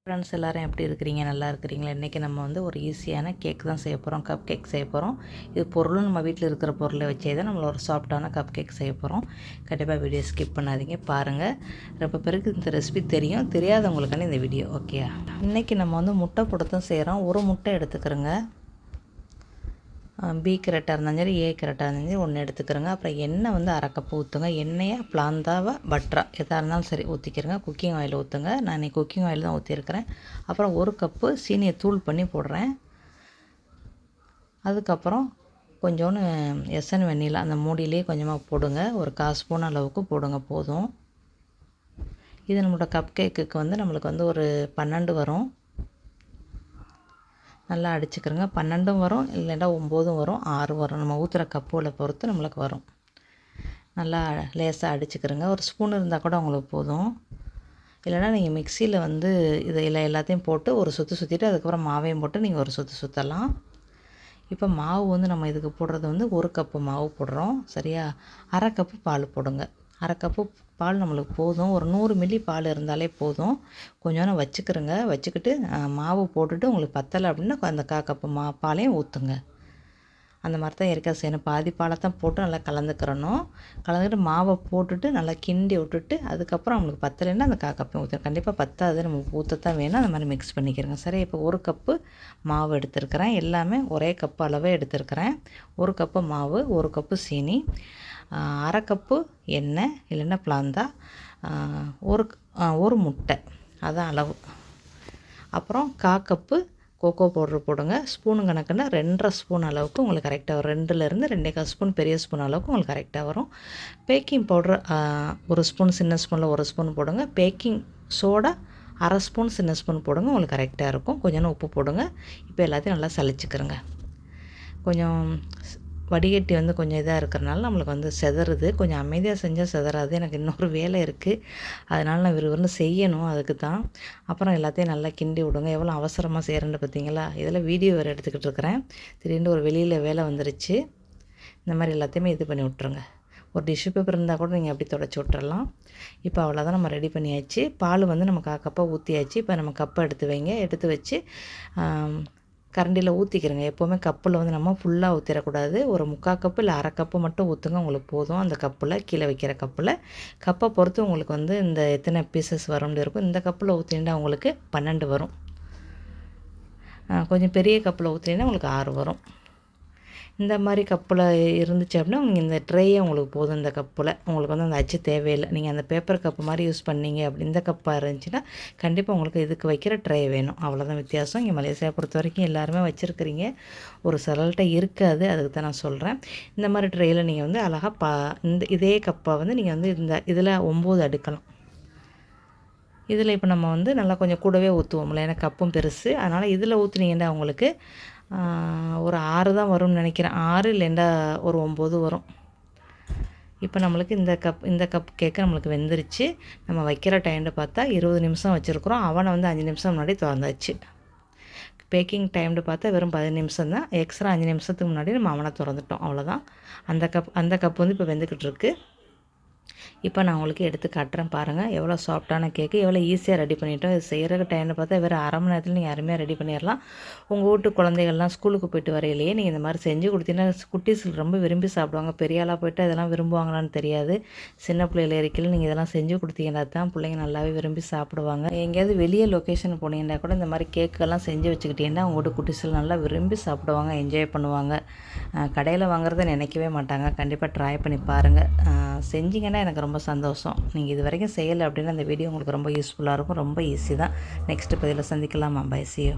Friends எல்லோரும் எப்படி இருக்கிறீங்க? நல்லா இருக்கிறீங்களா? இன்றைக்கி நம்ம வந்து ஒரு ஈஸியான கேக் தான் செய்ய போகிறோம். கப் கேக் செய்ய போகிறோம். இது பொருளும் நம்ம வீட்டில் இருக்கிற பொருளை வச்சே தான் நம்மள ஒரு சாஃப்டான கப் கேக் செய்ய போகிறோம். கண்டிப்பாக வீடியோ ஸ்கிப் பண்ணாதீங்க, பாருங்கள். ரொம்ப பேருக்கு இந்த ரெசிபி தெரியும், தெரியாதவங்களுக்கான இந்த வீடியோ ஓகே. இன்றைக்கி நம்ம வந்து முட்டை போட்டு தான் செய்கிறோம். ஒரு முட்டை எடுத்துக்கிறோங்க. பி கேரட்டாக இருந்தாலும் சரி, ஏ கேரட்டாக இருந்தாலும் சரி ஒன்று எடுத்துக்கிறோங்க. அப்புறம் எண்ணெய் வந்து அரை கப்பு ஊற்றுங்க. எண்ணெயை பிளாந்தாவா பட்டரா எதாக இருந்தாலும் சரி ஊற்றிக்கிறேங்க. குக்கிங் ஆயில் ஊற்றுங்க. நான் இன்றைக்கி குக்கிங் ஆயில் தான் ஊற்றிருக்கிறேன். அப்புறம் ஒரு கப்பு சீனியை தூள் பண்ணி போடுறேன். அதுக்கப்புறம் கொஞ்சோன்னு எசன் வெண்ணிலா அந்த மூடியிலே கொஞ்சமாக போடுங்க. ஒரு 1/4 ஸ்பூன் அளவுக்கு போடுங்க, போதும். இது நம்மளோட கப் கேக்குக்கு வந்து நம்மளுக்கு வந்து ஒரு 12 வரும். நல்லா அடிச்சுக்கிறோங்க. 12 வரும், இல்லைன்னா 9 வரும், 6 வரும். நம்ம ஊற்றுற கப்போல பொறுத்து நம்மளுக்கு வரும். நல்லா லேசாக அடிச்சுக்கிறோங்க. ஒரு ஸ்பூன் இருந்தால் கூட உங்களுக்கு போதும். இல்லைனா நீங்கள் மிக்சியில் வந்து இதில் எல்லாத்தையும் போட்டு ஒரு சுற்றி சுற்றிட்டு அதுக்கப்புறம் மாவையும் போட்டு நீங்கள் ஒரு சுற்றி சுற்றலாம். இப்போ மாவு வந்து நம்ம இதுக்கு போடுறது வந்து 1 கப்பு மாவு போடுறோம், சரியா? அரை கப்பு பால் போடுங்க. அரை கப்பு பால் நம்மளுக்கு போதும். ஒரு 100 மில்லி பால் இருந்தாலே போதும். கொஞ்சோன்னு வச்சுக்கிறோங்க. வச்சுக்கிட்டு மாவு போட்டுட்டு உங்களுக்கு பத்தலை அப்படின்னா அந்த 1/4 கப்பு பாலையும் ஊற்றுங்க. அந்த மாதிரி தான் ஏற்கனவே செய்யணும். பாதி பாலை தான் போட்டு நல்லா கலந்துக்கிறணும். கலந்துக்கிட்டு மாவை போட்டுட்டு நல்லா கிண்டி விட்டுட்டு அதுக்கப்புறம் நம்மளுக்கு பத்தலைன்னா அந்த 1/4 கப்பையும் ஊற்றணும். கண்டிப்பாக பத்தாது, நம்ம ஊற்றத்தான் வேணும். அந்த மாதிரி மிக்ஸ் பண்ணிக்கிறேங்க. சரி, இப்போ 1 கப்பு மாவு எடுத்துருக்கிறேன். எல்லாமே ஒரே கப்பு அளவே எடுத்துருக்கிறேன். 1 கப்பு மாவு, 1 கப்பு சீனி, அரை கப்பு எண்ணெய் இல்லைன்னா பிளாந்தா, ஒரு முட்டை, அதான் அளவு. அப்புறம் 1/4 கப்பு கோகோ பவுட்ரு போடுங்க. ஸ்பூனு கணக்குன்னா 2.5 ஸ்பூன் அளவுக்கு உங்களுக்கு கரெக்டாக வரும். 2லேருந்து 2.25 ஸ்பூன் பெரிய ஸ்பூன் அளவுக்கு உங்களுக்கு கரெக்டாக வரும். பேக்கிங் பவுட்ரு 1 ஸ்பூன், சின்ன ஸ்பூனில் 1 ஸ்பூன் போடுங்க. பேக்கிங் சோடா அரை ஸ்பூன், சின்ன ஸ்பூன் போடுங்க, உங்களுக்கு கரெக்டாக இருக்கும். கொஞ்சோன்னு உப்பு போடுங்க. இப்போ எல்லாத்தையும் நல்லா சலிச்சுக்கிறோங்க. கொஞ்சம் வடிகட்டி வந்து கொஞ்சம் இதாக இருக்கிறனால நம்மளுக்கு வந்து செதறுது. கொஞ்சம் அமைதியாக செஞ்சால் செதறாது. எனக்கு இன்னொரு வேலை இருக்குது, அதனால் நான் விறுவிறுன்னு செய்யணும், அதுக்கு தான். அப்புறம் எல்லாத்தையும் நல்லா கிண்டி விடுங்க. எவ்வளோ அவசரமாக செய்கிறேன்னு பார்த்தீங்களா? இதில் வீடியோ வேறு எடுத்துக்கிட்டு இருக்கிறேன். திடீர்னு ஒரு வெளியில் வேலை வந்துருச்சு. இந்த மாதிரி எல்லாத்தையுமே இது பண்ணி விட்ருங்க. ஒரு டிஷ்யூ பேப்பர் இருந்தால் கூட நீங்கள் அப்படி தொடச்சி விட்டுறலாம். இப்போ அவ்வளோதான், நம்ம ரெடி பண்ணியாச்சு. பால் வந்து நம்ம 1/4 கப்பாக ஊற்றியாச்சு. இப்போ நம்ம கப்பை எடுத்து வைங்க. எடுத்து வச்சு கரண்டியில் ஊற்றிக்கிறங்க. எப்போவுமே கப்பில் வந்து நம்ம ஃபுல்லாக ஊற்றிடக்கூடாது. ஒரு 3/4 கப்பு இல்லை அரை கப்பு மட்டும் ஊற்றுங்க, உங்களுக்கு போதும். அந்த கப்பில் கீழே வைக்கிற கப்பில் கப்பை பொறுத்து உங்களுக்கு வந்து இந்த எத்தனை பீசஸ் வரும்னு இருக்கும். இந்த கப்பில் ஊற்றினா உங்களுக்கு 12 வரும். கொஞ்சம் பெரிய கப்பில் ஊற்றினா உங்களுக்கு 6 வரும். இந்த மாதிரி கப்பில் இருந்துச்சு அப்படின்னா நீங்கள் இந்த ட்ரேயே உங்களுக்கு போதும். இந்த கப்பில் உங்களுக்கு வந்து அந்த அச்சு தேவையில்லை. நீங்கள் அந்த பேப்பர் கப்பு மாதிரி யூஸ் பண்ணீங்க அப்படி இந்த கப்பாக இருந்துச்சுன்னா கண்டிப்பாக உங்களுக்கு இதுக்கு வைக்கிற ட்ரே வேணும். அவ்வளோதான் வித்தியாசம். இங்கே மலேசியா பொறுத்த வரைக்கும் எல்லாருமே வச்சுருக்கிறீங்க, ஒரு சிலர்கிட்ட இருக்காது, அதுக்கு தான் நான் சொல்கிறேன். இந்த மாதிரி ட்ரேயில் நீங்கள் வந்து அழகாக இதே கப்பை வந்து நீங்கள் வந்து இதில் 9 அடுக்கலாம். இதில் இப்போ நம்ம வந்து நல்லா கொஞ்சம் கூடவே ஊற்றுவோம்ல, ஏன்னா கப்பும் பெருசு, அதனால் இதில் ஊற்றுனீங்கன்னா உங்களுக்கு ஒரு 6 தான் வரும்னு நினைக்கிறேன். 6 இல்லைண்டா ஒரு 9 வரும். இப்போ நம்மளுக்கு இந்த கப் கேக்கு நம்மளுக்கு வெந்துருச்சு. நம்ம வைக்கிற டைம்னு பார்த்தா 20 நிமிஷம் வச்சுருக்குறோம். அவனை வந்து 5 நிமிஷம் முன்னாடி திறந்தாச்சு. பேக்கிங் டைம்னு பார்த்தா வெறும் 10 நிமிஷம் தான். எக்ஸ்ட்ரா 5 நிமிஷத்துக்கு முன்னாடி நம்ம அவனை திறந்துட்டோம், அவ்வளோதான். அந்த கப் வந்து இப்போ வெந்துக்கிட்டு இருக்குது. இப்போ நான் உங்களுக்கு எடுத்து காட்டுறேன், பாருங்கள். எவ்வளோ சாஃப்டான கேக்கு, எவ்வளோ ஈஸியாக ரெடி பண்ணிட்டோம். இது செய்கிற டைம்னு பார்த்தா வேறு அரை மணி நேரத்தில் நீங்கள் அருமையாக ரெடி பண்ணிடலாம். உங்கள் வீட்டு குழந்தைகள்லாம் ஸ்கூலுக்கு போய்ட்டு வரையிலேயே நீங்கள் இந்த மாதிரி செஞ்சு கொடுத்தீங்கன்னா குட்டீஸ் ரொம்ப விரும்பி சாப்பிடுவாங்க. பெரிய ஆளாக போய்ட்டு இதெல்லாம் விரும்புவாங்களான்னு தெரியாது. சின்ன பிள்ளைகள் இருக்கையில் நீங்கள் இதெல்லாம் செஞ்சு கொடுத்தீங்கன்னா தான் பிள்ளைங்க நல்லாவே விரும்பி சாப்பிடுவாங்க. எங்கேயாவது வெளியே லொக்கேஷன் போனீங்கன்னா கூட இந்த மாதிரி கேக்கெல்லாம் செஞ்சு வச்சுக்கிட்டீங்கன்னா உங்கள் வீட்டு குட்டீஸ்கள் நல்லா விரும்பி சாப்பிடுவாங்க, என்ஜாய் பண்ணுவாங்க. கடையில் வாங்குறத நினைக்கவே மாட்டாங்க. கண்டிப்பாக ட்ரை பண்ணி பாருங்கள். செஞ்சிங்கன்னா எனக்கு ரொம்ப சந்தோஷம். நீங்கள் இது வரைக்கும் செய்யலை அப்படின்னா அந்த வீடியோ உங்களுக்கு ரொம்ப யூஸ்ஃபுல்லாக இருக்கும். ரொம்ப ஈஸி தான். நெக்ஸ்ட்டு பதிவில் சந்திக்கலாமா? By, see you.